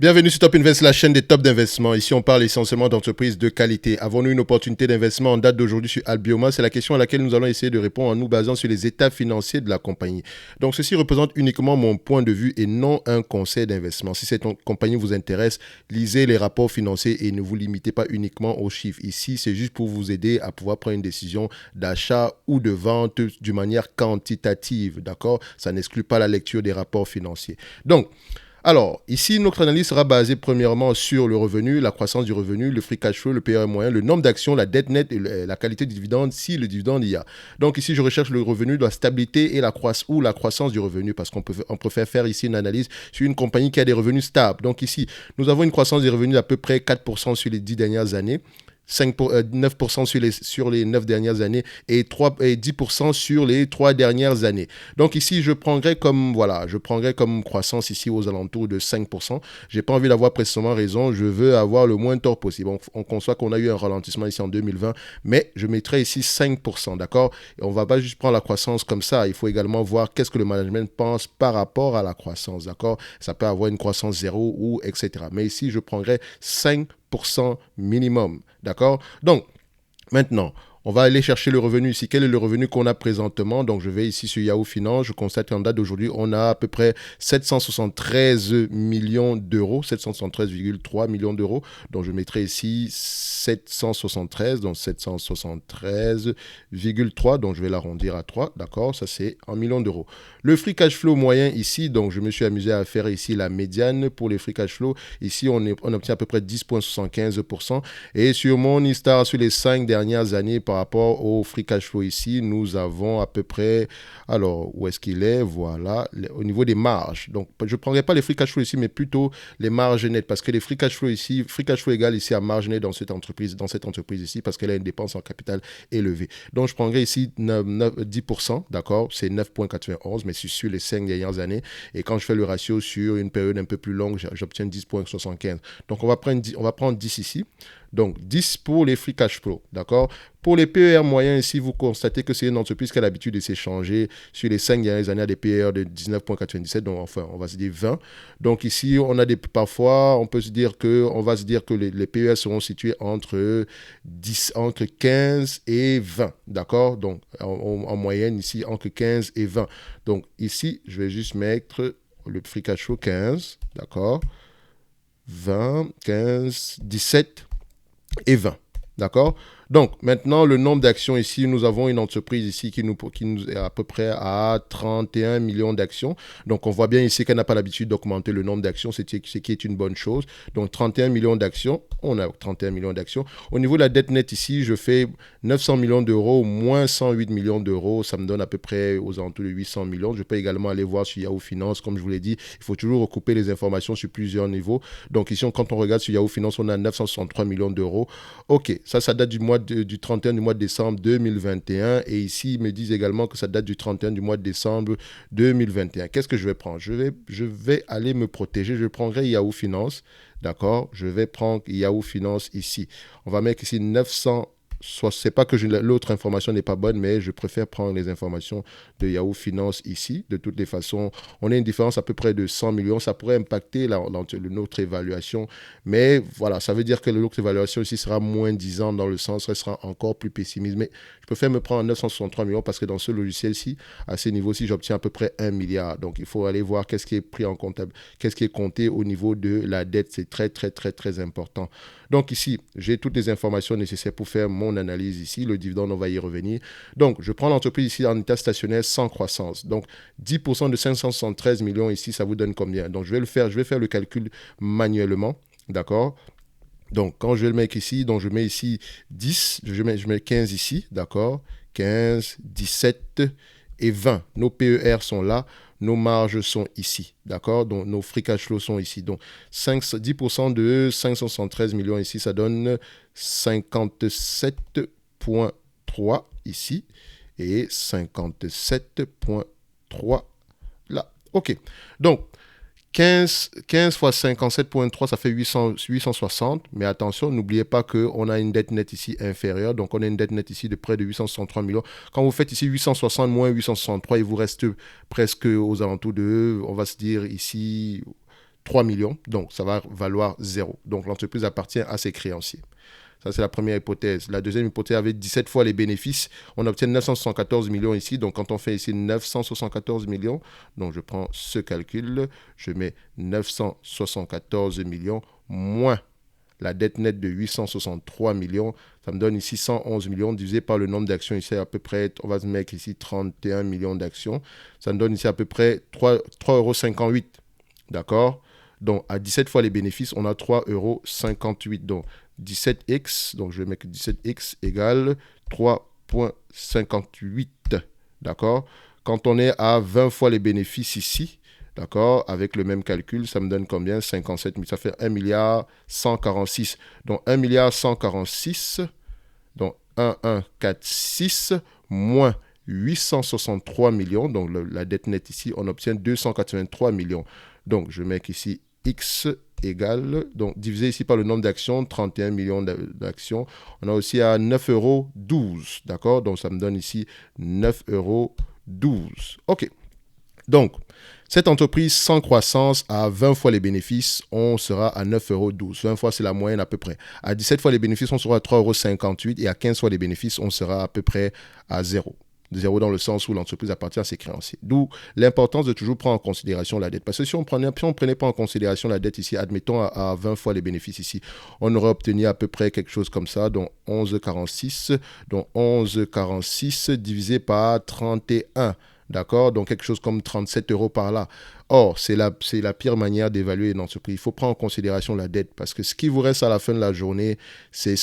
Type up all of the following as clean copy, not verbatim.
Bienvenue sur Top Invest, la chaîne des tops d'investissement. Ici, on parle essentiellement d'entreprises de qualité. Avons-nous une opportunité d'investissement en date d'aujourd'hui sur Albioma? C'est la question à laquelle nous allons essayer de répondre en nous basant sur les états financiers de la compagnie. Donc, ceci représente uniquement mon point de vue et non un conseil d'investissement. Si cette compagnie vous intéresse, lisez les rapports financiers et ne vous limitez pas uniquement aux chiffres. Ici, c'est juste pour vous aider à pouvoir prendre une décision d'achat ou de vente d'une manière quantitative. D'accord? Ça n'exclut pas la lecture des rapports financiers. Donc, alors, ici, notre analyse sera basée premièrement sur le revenu, la croissance du revenu, le free cash flow, le PRR moyen, le nombre d'actions, la dette nette et la qualité du dividende si le dividende y a. Donc ici, je recherche le revenu, la stabilité et la croissance du revenu parce qu'on préfère faire ici une analyse sur une compagnie qui a des revenus stables. Donc ici, nous avons une croissance des revenus d'à peu près 4% sur les 10 dernières années. 9% sur les 9 dernières années et 10% sur les 3 dernières années. Donc ici, je prendrais comme croissance ici aux alentours de 5%. J'ai pas envie d'avoir précisément raison, je veux avoir le moins tort possible. On conçoit qu'on a eu un ralentissement ici en 2020, mais je mettrai ici 5%, d'accord? Et on va pas juste prendre la croissance comme ça, il faut également voir qu'est-ce que le management pense par rapport à la croissance, d'accord? Ça peut avoir une croissance zéro ou etc. Mais ici, je prendrais 5% minimum. D'accord? Donc, maintenant, on va aller chercher le revenu ici. Quel est le revenu qu'on a présentement? Donc, je vais ici sur Yahoo Finance. Je constate qu'en date d'aujourd'hui, on a à peu près 773 millions d'euros, 773,3 millions d'euros. Donc, je mettrai ici 773, donc 773,3. Donc, je vais l'arrondir à 3. D'accord? Ça, c'est en millions d'euros. Le free cash flow moyen ici, donc, je me suis amusé à faire ici la médiane pour les free cash flow. Ici, on obtient à peu près 10,75%. Et sur mon histoire, sur les 5 dernières années, par rapport au free cash flow ici, nous avons à peu près, alors où est-ce qu'il est? Voilà, au niveau des marges. Donc, je ne prendrai pas les free cash flow ici, mais plutôt les marges nettes, parce que les free cash flow ici, free cash flow égale ici à marge nette dans cette entreprise ici, parce qu'elle a une dépense en capital élevée. Donc, je prendrai ici 10%, d'accord? C'est 9,91, mais c'est sur les 5 dernières années. Et quand je fais le ratio sur une période un peu plus longue, j'obtiens 10,75. Donc, on va prendre 10 ici. Donc, 10 pour les free cash flow, d'accord? Pour les PER moyens, ici, vous constatez que c'est une entreprise qui a l'habitude de s'échanger sur les 5 dernières années à des PER de 19,97, donc enfin, on va se dire 20. Donc ici, parfois, on va se dire que les PER seront situés entre 15 et 20, d'accord? Donc, en moyenne, ici, entre 15 et 20. Donc ici, je vais juste mettre le free cash flow 15, d'accord? 20, 15, 17 et 20. D'accord? Donc, maintenant, le nombre d'actions ici, nous avons une entreprise ici qui nous est à peu près à 31 millions d'actions. Donc, on voit bien ici qu'elle n'a pas l'habitude d'augmenter le nombre d'actions, ce qui est une bonne chose. Donc, 31 millions d'actions, on a 31 millions d'actions. Au niveau de la dette nette ici, je fais 900 millions d'euros moins 108 millions d'euros. Ça me donne à peu près aux alentours de 800 millions. Je peux également aller voir sur Yahoo Finance. Comme je vous l'ai dit, il faut toujours recouper les informations sur plusieurs niveaux. Donc, ici, quand on regarde sur Yahoo Finance, on a 963 millions d'euros. OK, ça date du 31 du mois de décembre 2021. Et ici, ils me disent également que ça date du 31 du mois de décembre 2021. Qu'est-ce que je vais prendre? Je vais aller me protéger. Je prendrai Yahoo Finance. D'accord? Je vais prendre Yahoo Finance ici. On va mettre ici 900. C'est pas que l'autre information n'est pas bonne, mais je préfère prendre les informations de Yahoo Finance ici. De toutes les façons, on a une différence à peu près de 100 millions. Ça pourrait impacter notre évaluation. Mais voilà, ça veut dire que l'autre évaluation ici sera moins 10 ans dans le sens, elle sera encore plus pessimiste. Mais je préfère me prendre 963 millions parce que dans ce logiciel-ci, à ce niveau-ci, j'obtiens à peu près 1 milliard. Donc, il faut aller voir qu'est-ce qui est pris en comptable, qu'est-ce qui est compté au niveau de la dette. C'est très, très, très, très important. Donc ici, j'ai toutes les informations nécessaires pour faire mon analyse ici. Le dividende, on va y revenir. Donc, je prends l'entreprise ici en état stationnaire sans croissance. Donc, 10% de 573 millions ici, ça vous donne combien? Donc, je vais faire le calcul manuellement. D'accord? Donc, quand je vais le mettre ici, donc je mets ici 10, je mets 15 ici, d'accord? 15, 17 et 20. Nos PER sont là, nos marges sont ici, d'accord? Donc, nos free cash flow sont ici. Donc, 10% de 573 millions ici, ça donne 57,3 ici et 57,3 là. OK. Donc, 15 fois 57,3, ça fait 860. Mais attention, n'oubliez pas qu'on a une dette nette ici inférieure. Donc, on a une dette nette ici de près de 863 millions. Quand vous faites ici 860 moins 863, il vous reste presque aux alentours de, on va se dire ici, 3 millions, donc ça va valoir 0. Donc l'entreprise appartient à ses créanciers. Ça, c'est la première hypothèse. La deuxième hypothèse, avec 17 fois les bénéfices, on obtient 974 millions ici. Donc, quand on fait ici 974 millions, donc je prends ce calcul, je mets 974 millions moins la dette nette de 863 millions. Ça me donne ici 111 millions divisé par le nombre d'actions ici à peu près, on va se mettre ici 31 millions d'actions. Ça me donne ici à peu près 3,58 €. D'accord? Donc, à 17 fois les bénéfices, on a 3,58 €. Donc, 17x, donc je vais mettre 17x égale 3,58. D'accord? Quand on est à 20 fois les bénéfices ici, d'accord, avec le même calcul, ça me donne combien? 57 000, ça fait 1 milliard 146. Donc 1 milliard 146, donc 1146 moins 863 millions, donc la dette nette ici, on obtient 283 millions. Donc je mets ici x égale, donc divisé ici par le nombre d'actions, 31 millions d'actions. On a aussi à 9,12 €, d'accord? Donc ça me donne ici 9,12 €. OK. Donc, cette entreprise sans croissance à 20 fois les bénéfices, on sera à 9,12 €. 20 fois, c'est la moyenne à peu près. À 17 fois les bénéfices, on sera à 3,58 € et à 15 fois les bénéfices, on sera à peu près à 0. 0 dans le sens où l'entreprise appartient à ses créanciers. D'où l'importance de toujours prendre en considération la dette. Parce que si on ne prenait pas en considération la dette ici, admettons à 20 fois les bénéfices ici, on aurait obtenu à peu près quelque chose comme ça, donc 11,46. Donc 11,46 divisé par 31. D'accord? Donc quelque chose comme 37 € par là. Or, c'est la pire manière d'évaluer une entreprise. Il faut prendre en considération la dette parce que ce qui vous reste à la fin de la journée, c'est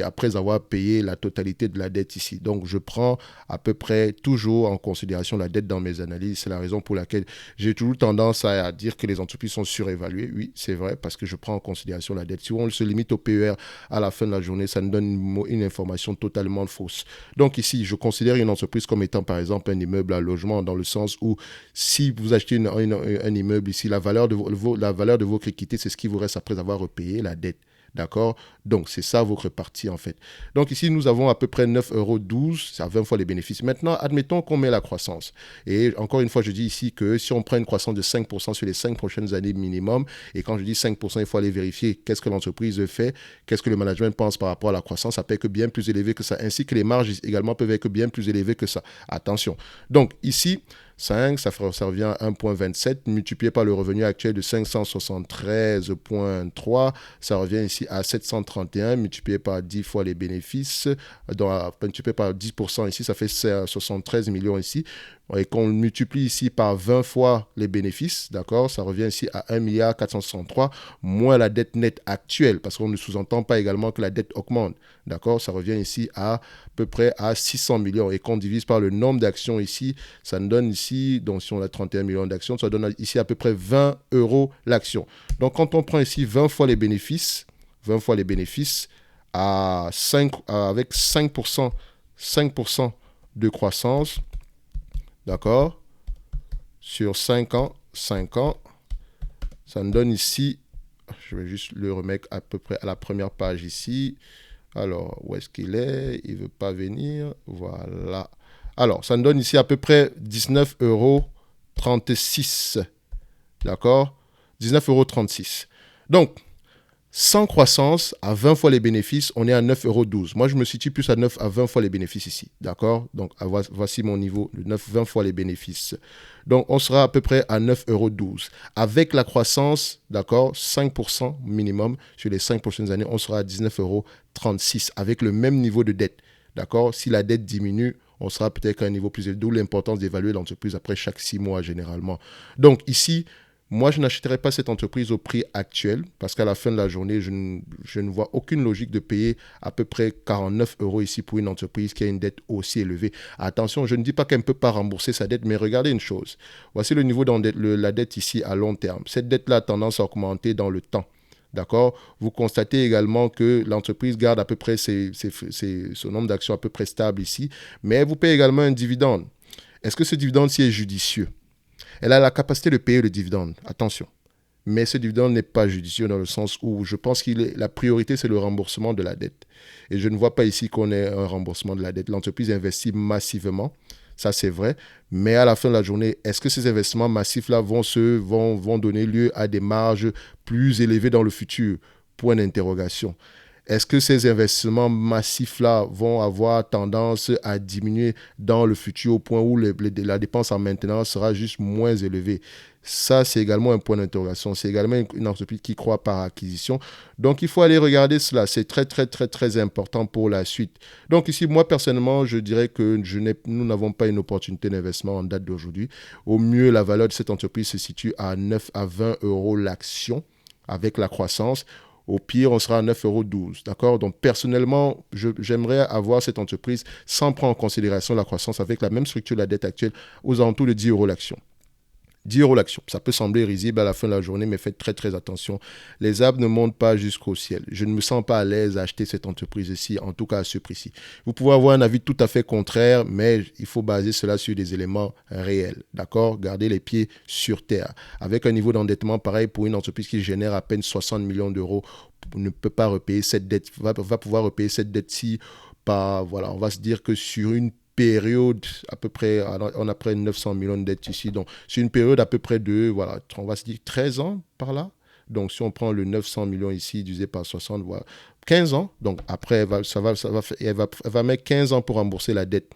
après avoir payé la totalité de la dette ici. Donc, je prends à peu près toujours en considération la dette dans mes analyses. C'est la raison pour laquelle j'ai toujours tendance à dire que les entreprises sont surévaluées. Oui, c'est vrai parce que je prends en considération la dette. Si on se limite au PER à la fin de la journée, ça nous donne une information totalement fausse. Donc ici, je considère une entreprise comme étant par exemple un immeuble à logement dans le sens où si vous achetez un immeuble ici, la valeur de votre équité, c'est ce qui vous reste après avoir repayé la dette. D'accord? Donc, c'est ça votre partie en fait. Donc, ici, nous avons à peu près 9,12 €, c'est à 20 fois les bénéfices. Maintenant, admettons qu'on met la croissance. Et encore une fois, je dis ici que si on prend une croissance de 5% sur les 5 prochaines années minimum, et quand je dis 5%, il faut aller vérifier qu'est-ce que l'entreprise fait, qu'est-ce que le management pense par rapport à la croissance. Ça peut être bien plus élevé que ça, ainsi que les marges également peuvent être bien plus élevées que ça. Attention. Donc, ici, 5, ça revient à 1,27 multiplié par le revenu actuel de 573,3, ça revient ici à 731 multiplié par 10 fois les bénéfices, donc multiplié par 10% ici, ça fait 73 millions ici. Et qu'on multiplie ici par 20 fois les bénéfices, d'accord, ça revient ici à 1 milliard 463 moins la dette nette actuelle, parce qu'on ne sous-entend pas également que la dette augmente, d'accord, ça revient ici à peu près à 600 millions. Et qu'on divise par le nombre d'actions ici, ça nous donne ici, donc si on a 31 millions d'actions, ça donne ici à peu près 20 € l'action. Donc quand on prend ici 20 fois les bénéfices à 5, avec 5% de croissance, d'accord, sur 5 ans, ça me donne ici, je vais juste le remettre à peu près à la première page ici. Alors, où est-ce qu'il est? Il ne veut pas venir. Voilà. Alors, ça me donne ici à peu près 19,36 €. D'accord? 19,36 €. Donc, sans croissance, à 20 fois les bénéfices, on est à 9,12 €. Moi, je me situe plus à 20 fois les bénéfices ici. D'accord? Donc, voici mon niveau, 20 fois les bénéfices. Donc, on sera à peu près à 9,12 €. Avec la croissance, d'accord, 5% minimum sur les 5 prochaines années, on sera à 19,36 € avec le même niveau de dette. D'accord? Si la dette diminue, on sera peut-être à un niveau plus élevé, d'où l'importance d'évaluer l'entreprise après chaque 6 mois généralement. Donc, ici, moi, je n'achèterai pas cette entreprise au prix actuel parce qu'à la fin de la journée, je ne vois aucune logique de payer à peu près 49 € ici pour une entreprise qui a une dette aussi élevée. Attention, je ne dis pas qu'elle ne peut pas rembourser sa dette, mais regardez une chose. Voici le niveau de la dette ici à long terme. Cette dette-là a tendance à augmenter dans le temps. D'accord? Vous constatez également que l'entreprise garde à peu près son nombre d'actions à peu près stable ici, mais elle vous paye également un dividende. Est-ce que ce dividende-ci est judicieux? Elle a la capacité de payer le dividende, attention. Mais ce dividende n'est pas judicieux dans le sens où je pense que la priorité, c'est le remboursement de la dette. Et je ne vois pas ici qu'on ait un remboursement de la dette. L'entreprise investit massivement. Ça, c'est vrai. Mais à la fin de la journée, est-ce que ces investissements massifs-là vont donner lieu à des marges plus élevées dans le futur? Point d'interrogation. Est-ce que ces investissements massifs-là vont avoir tendance à diminuer dans le futur au point où la dépense en maintenance sera juste moins élevée? Ça, c'est également un point d'interrogation. C'est également une entreprise qui croit par acquisition. Donc, il faut aller regarder cela. C'est très, très, très, très important pour la suite. Donc, ici, moi, personnellement, je dirais que nous n'avons pas une opportunité d'investissement en date d'aujourd'hui. Au mieux, la valeur de cette entreprise se situe à 9 à 20 euros l'action avec la croissance. Au pire, on sera à 9,12 €. D'accord? Donc, personnellement, j'aimerais avoir cette entreprise sans prendre en considération la croissance avec la même structure de la dette actuelle aux alentours de 10 € l'action. 10 € l'action. Ça peut sembler risible à la fin de la journée, mais faites très très attention. Les arbres ne montent pas jusqu'au ciel. Je ne me sens pas à l'aise à acheter cette entreprise-ci, en tout cas à ce prix-ci. Vous pouvez avoir un avis tout à fait contraire, mais il faut baser cela sur des éléments réels. D'accord? Gardez les pieds sur terre. Avec un niveau d'endettement pareil pour une entreprise qui génère à peine 60 millions d'euros, ne peut pas repayer cette dette, va pouvoir repayer cette dette-ci par, voilà, on va se dire que sur une période à peu près, on a près de 900 millions de dettes ici, donc c'est une période à peu près de, voilà, on va se dire 13 ans par là. Donc si on prend le 900 millions ici divisé par 60, voilà, 15 ans, donc après elle va mettre 15 ans pour rembourser la dette.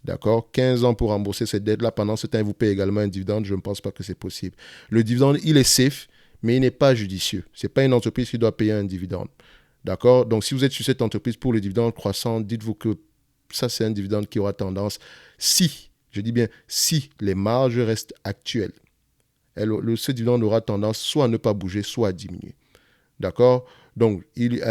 D'accord? 15 ans pour rembourser cette dette-là. Pendant ce temps, elle vous paye également un dividende. Je ne pense pas que c'est possible. Le dividende, il est safe, mais il n'est pas judicieux. Ce n'est pas une entreprise qui doit payer un dividende. D'accord? Donc, si vous êtes sur cette entreprise pour le dividende croissant, dites-vous que ça, c'est un dividende qui aura tendance, si, je dis bien, si les marges restent actuelles, ce dividende aura tendance soit à ne pas bouger, soit à diminuer. D'accord? Donc, il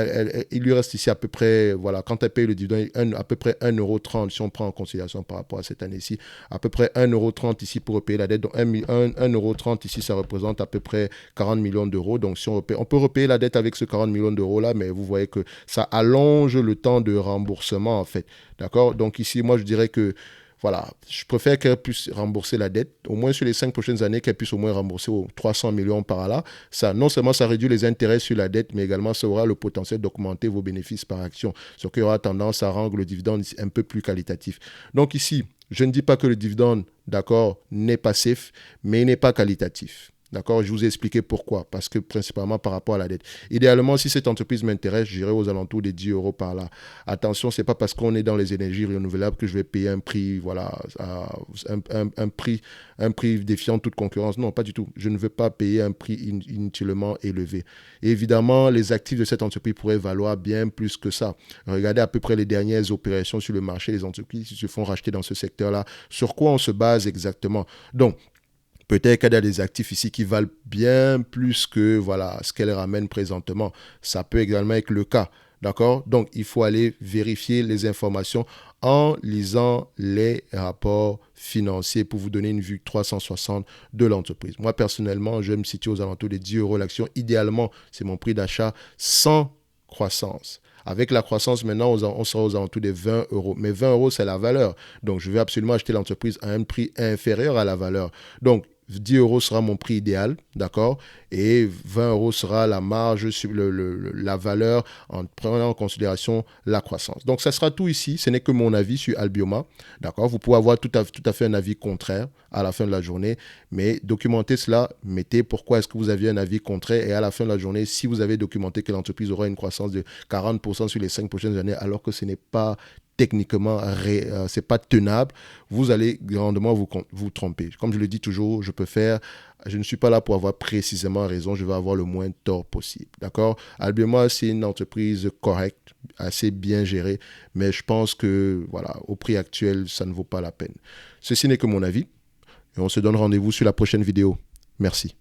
lui reste ici à peu près, voilà, quand elle paye le dividende, à peu près 1,30 €, si on prend en considération par rapport à cette année-ci, à peu près 1,30 € ici pour repayer la dette. Donc, 1,30 € ici, ça représente à peu près 40 millions d'euros. Donc, si on peut repayer la dette avec ce 40 millions d'euros-là, mais vous voyez que ça allonge le temps de remboursement, en fait. D'accord? Donc, ici, moi, je dirais que voilà, je préfère qu'elle puisse rembourser la dette, au moins sur les 5 prochaines années, qu'elle puisse au moins rembourser 300 millions par là. Ça, non seulement ça réduit les intérêts sur la dette, mais également ça aura le potentiel d'augmenter vos bénéfices par action, ce qui aura tendance à rendre le dividende un peu plus qualitatif. Donc ici, je ne dis pas que le dividende, d'accord, n'est pas safe, mais il n'est pas qualitatif. D'accord, je vous ai expliqué pourquoi. Parce que principalement par rapport à la dette. Idéalement, si cette entreprise m'intéresse, j'irai aux alentours des 10 € par là. Attention, ce n'est pas parce qu'on est dans les énergies renouvelables que je vais payer un prix, voilà, un prix défiant toute concurrence. Non, pas du tout. Je ne veux pas payer un prix inutilement élevé. Et évidemment, les actifs de cette entreprise pourraient valoir bien plus que ça. Regardez à peu près les dernières opérations sur le marché, les entreprises qui se font racheter dans ce secteur-là. Sur quoi on se base exactement? Donc, peut-être qu'elle a des actifs ici qui valent bien plus que voilà, ce qu'elle ramène présentement. Ça peut également être le cas. D'accord? Donc, il faut aller vérifier les informations en lisant les rapports financiers pour vous donner une vue 360 de l'entreprise. Moi, personnellement, je me situe aux alentours de 10 € l'action. Idéalement, c'est mon prix d'achat sans croissance. Avec la croissance, maintenant, on sera aux alentours des 20 €. Mais 20 €, c'est la valeur. Donc, je vais absolument acheter l'entreprise à un prix inférieur à la valeur. Donc, 10 € sera mon prix idéal, d'accord? Et 20 € sera la marge sur la valeur en prenant en considération la croissance. Donc, ça sera tout ici. Ce n'est que mon avis sur Albioma, d'accord? Vous pouvez avoir tout à fait un avis contraire à la fin de la journée, mais documentez cela, mettez pourquoi est-ce que vous aviez un avis contraire et à la fin de la journée, si vous avez documenté que l'entreprise aura une croissance de 40% sur les 5 prochaines années, alors que ce n'est pas techniquement, c'est pas tenable, vous allez grandement vous tromper. Comme je le dis toujours, je ne suis pas là pour avoir précisément raison, je vais avoir le moins tort possible. D'accord? Albioma, c'est une entreprise correcte, assez bien gérée, mais je pense que, voilà, au prix actuel, ça ne vaut pas la peine. Ceci n'est que mon avis, et on se donne rendez-vous sur la prochaine vidéo. Merci.